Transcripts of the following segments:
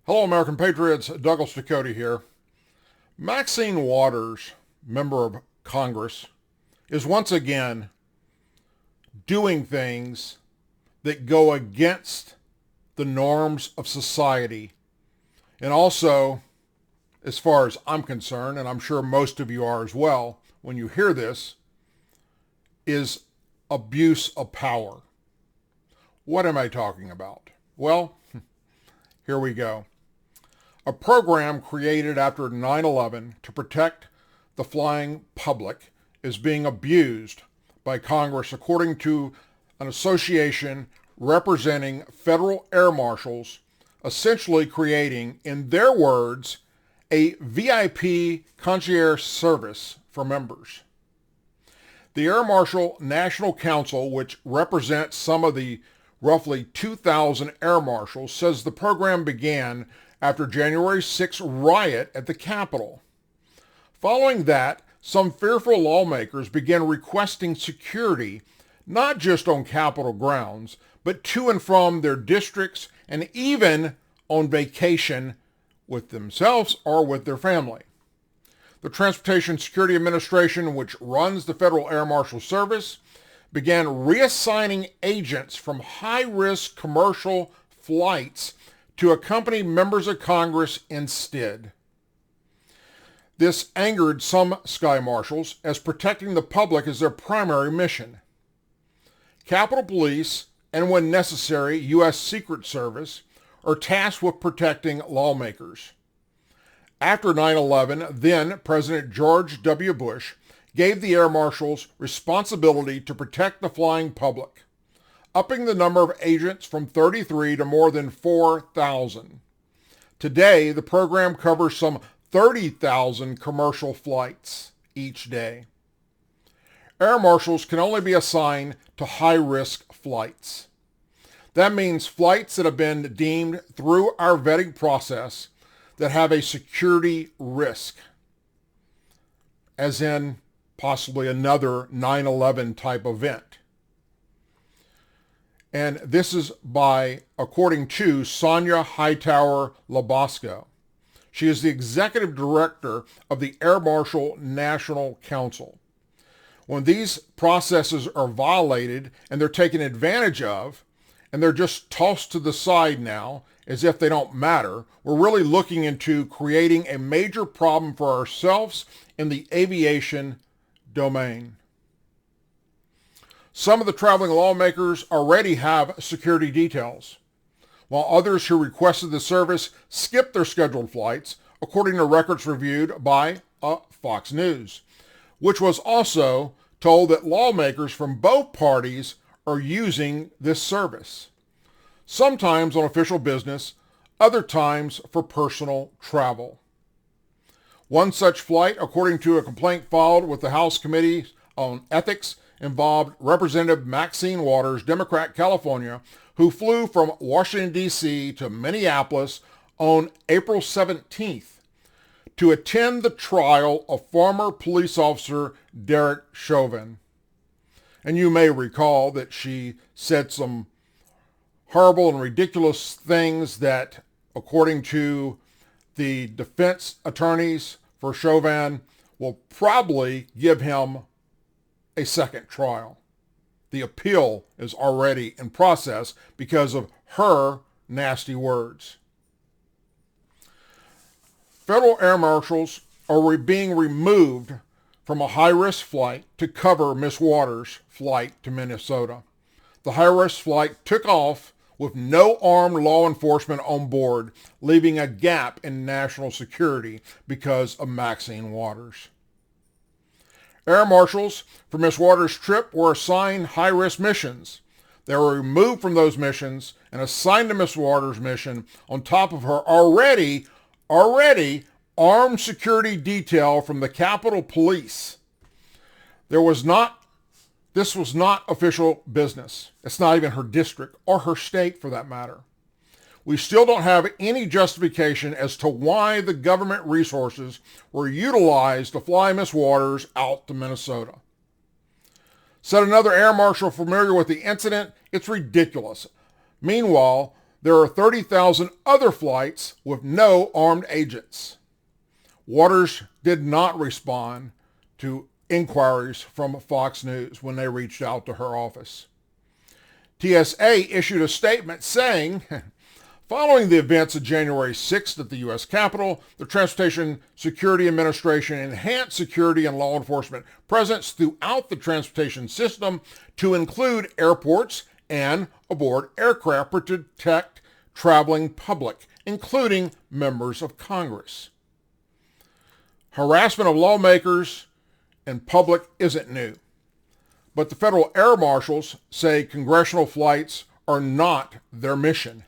Hello, American Patriots. Douglas Ducote here. Maxine Waters, member of Congress, is once again doing things that go against the norms of society. And also, as far as I'm concerned, and I'm sure most of you are as well, when you hear this, is abuse of power. What am I talking about? Well, here we go. A program created after 9/11 to protect the flying public is being abused by Congress, according to an association representing federal air marshals, essentially creating, in their words, a VIP concierge service for members. The Air Marshal National Council, which represents some of the roughly 2,000 air marshals, says the program began after January 6th riot at the Capitol. Following that, some fearful lawmakers began requesting security, not just on Capitol grounds, but to and from their districts and even on vacation with themselves or with their family. The Transportation Security Administration, which runs the Federal Air Marshal Service, began reassigning agents from high-risk commercial flights to accompany members of Congress instead. This angered some sky marshals, as protecting the public is their primary mission. Capitol Police, and when necessary, U.S. Secret Service, are tasked with protecting lawmakers. After 9/11, then President George W. Bush gave the air marshals responsibility to protect the flying public, upping the number of agents from 33 to more than 4,000. Today, the program covers some 30,000 commercial flights each day. Air marshals can only be assigned to high-risk flights. That means flights that have been deemed through our vetting process that have a security risk, as in possibly another 9/11 type event. And this is by, according to Sonia Hightower Labasco. She is the executive director of the Air Marshal National Council. When these processes are violated and they're taken advantage of, and they're just tossed to the side now as if they don't matter, we're really looking into creating a major problem for ourselves in the aviation domain. Some of the traveling lawmakers already have security details, while others who requested the service skipped their scheduled flights, according to records reviewed by Fox News, which was also told that lawmakers from both parties are using this service, sometimes on official business, other times for personal travel. One such flight, according to a complaint filed with the House Committee on Ethics, involved Representative Maxine Waters, Democrat, California, who flew from Washington, D.C. to Minneapolis on April 17th to attend the trial of former police officer Derek Chauvin. And you may recall that she said some horrible and ridiculous things that, according to the defense attorneys for Chauvin, will probably give him a second trial. The appeal is already in process because of her nasty words. Federal air marshals are being removed from a high-risk flight to cover Miss Waters' flight to Minnesota. The high-risk flight took off with no armed law enforcement on board, leaving a gap in national security because of Maxine Waters. Air marshals for Miss Waters' trip were assigned high-risk missions. They were removed from those missions and assigned to Miss Waters' mission on top of her already armed security detail from the Capitol Police. This was not official business. It's not even her district or her state for that matter. We still don't have any justification as to why the government resources were utilized to fly Miss Waters out to Minnesota. Said another air marshal familiar with the incident, it's ridiculous. Meanwhile, there are 30,000 other flights with no armed agents. Waters did not respond to inquiries from Fox News when they reached out to her office. TSA issued a statement saying, following the events of January 6th at the U.S. Capitol, the Transportation Security Administration enhanced security and law enforcement presence throughout the transportation system to include airports and aboard aircraft to protect traveling public, including members of Congress. Harassment of lawmakers and public isn't new, but the federal air marshals say congressional flights are not their mission.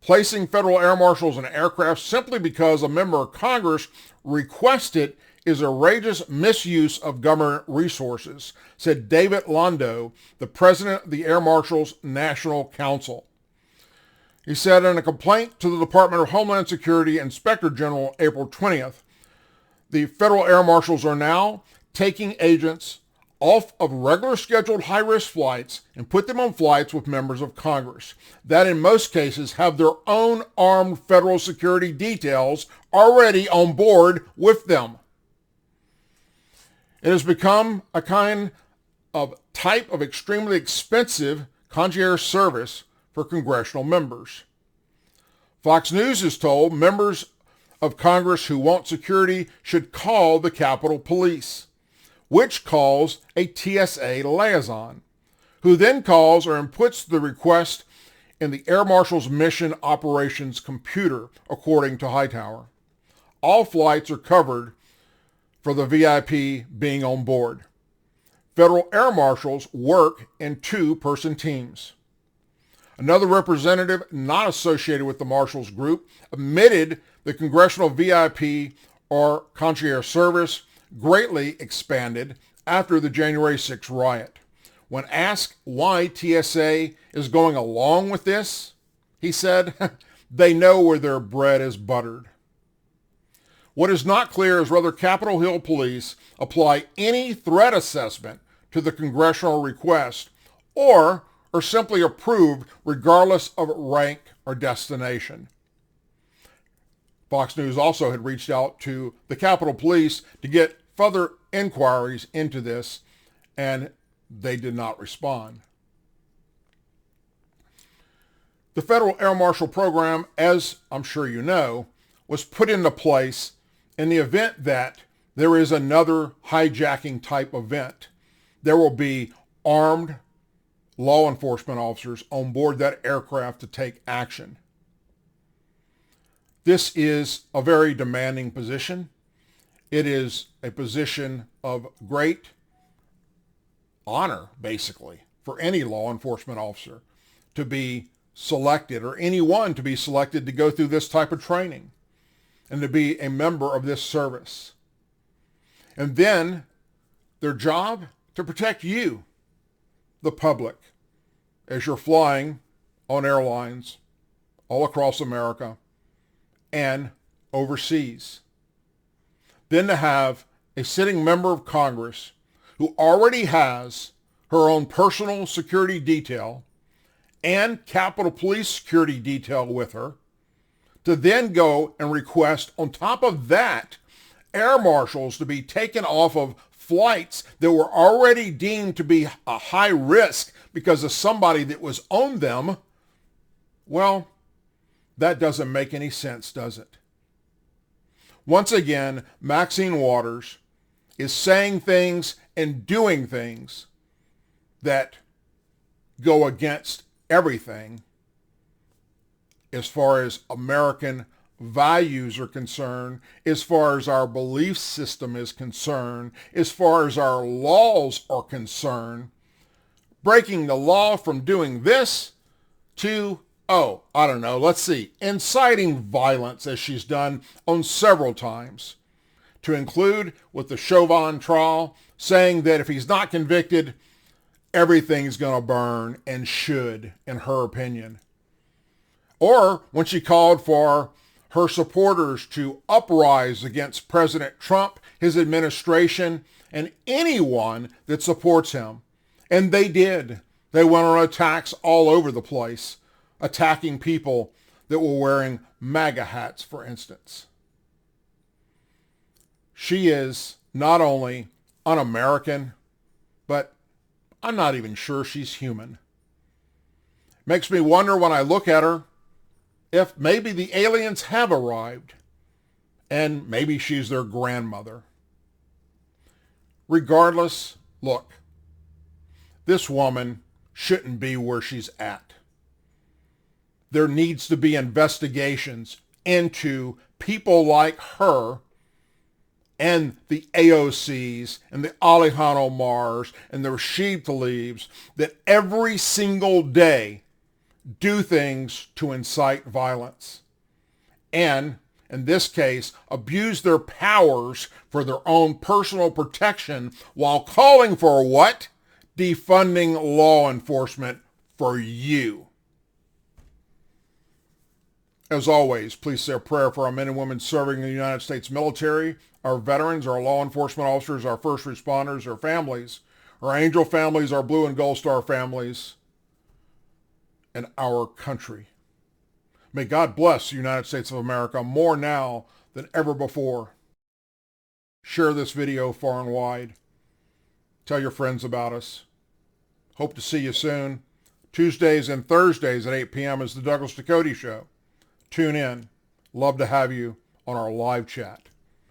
Placing federal air marshals in aircraft simply because a member of Congress requested is outrageous misuse of government resources, said David Londo, the president of the Air Marshals National Council. He said in a complaint to the Department of Homeland Security Inspector General April 20th, the federal air marshals are now taking agents off of regular scheduled high-risk flights and put them on flights with members of Congress that in most cases have their own armed federal security details already on board with them. It has become a kind of type of extremely expensive concierge service for congressional members. Fox News is told members of Congress who want security should call the Capitol Police, which calls a TSA liaison, who then calls or inputs the request in the Air Marshal's Mission Operations computer, according to Hightower. All flights are covered for the VIP being on board. Federal air marshals work in two-person teams. Another representative not associated with the Marshals Group admitted the congressional VIP or concierge service greatly expanded after the January 6th riot. When asked why TSA is going along with this, he said, they know where their bread is buttered. What is not clear is whether Capitol Hill police apply any threat assessment to the congressional request or are simply approved regardless of rank or destination. Fox News also had reached out to the Capitol Police to get further inquiries into this, and they did not respond. The Federal Air Marshal Program, as I'm sure you know, was put into place in the event that there is another hijacking type event. There will be armed law enforcement officers on board that aircraft to take action. This is a very demanding position. It is a position of great honor, basically, for any law enforcement officer to be selected, or anyone to be selected to go through this type of training and to be a member of this service. And then their job to protect you, the public, as you're flying on airlines all across America and overseas. Then to have a sitting member of Congress who already has her own personal security detail and Capitol Police security detail with her, to then go and request, on top of that, air marshals to be taken off of flights that were already deemed to be a high risk because of somebody that was on them. Well, that doesn't make any sense, does it? Once again, Maxine Waters is saying things and doing things that go against everything as far as American values are concerned, as far as our belief system is concerned, as far as our laws are concerned, breaking the law from doing this to, inciting violence, as she's done on several times, to include with the Chauvin trial, saying that if he's not convicted, everything's going to burn, and should, in her opinion. Or when she called for her supporters to uprise against President Trump, his administration, and anyone that supports him. And they did. They went on attacks all over the place. attacking people that were wearing MAGA hats, for instance. She is not only un-American, but I'm not even sure she's human. Makes me wonder when I look at her if maybe the aliens have arrived and maybe she's their grandmother. Regardless, look, this woman shouldn't be where she's at. There needs to be investigations into people like her and the AOCs and the Alejandro Mars and the Rashid Tlaibs that every single day do things to incite violence. And, in this case, abuse their powers for their own personal protection while calling for what? Defunding law enforcement for you. As always, please say a prayer for our men and women serving in the United States military, our veterans, our law enforcement officers, our first responders, our families, our angel families, our blue and gold star families, and our country. May God bless the United States of America more now than ever before. Share this video far and wide. Tell your friends about us. Hope to see you soon. Tuesdays and Thursdays at 8 p.m. is the Douglas Ducote Show. Tune in. Love to have you on our live chat.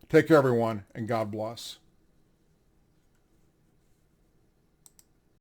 Take care, everyone, and God bless.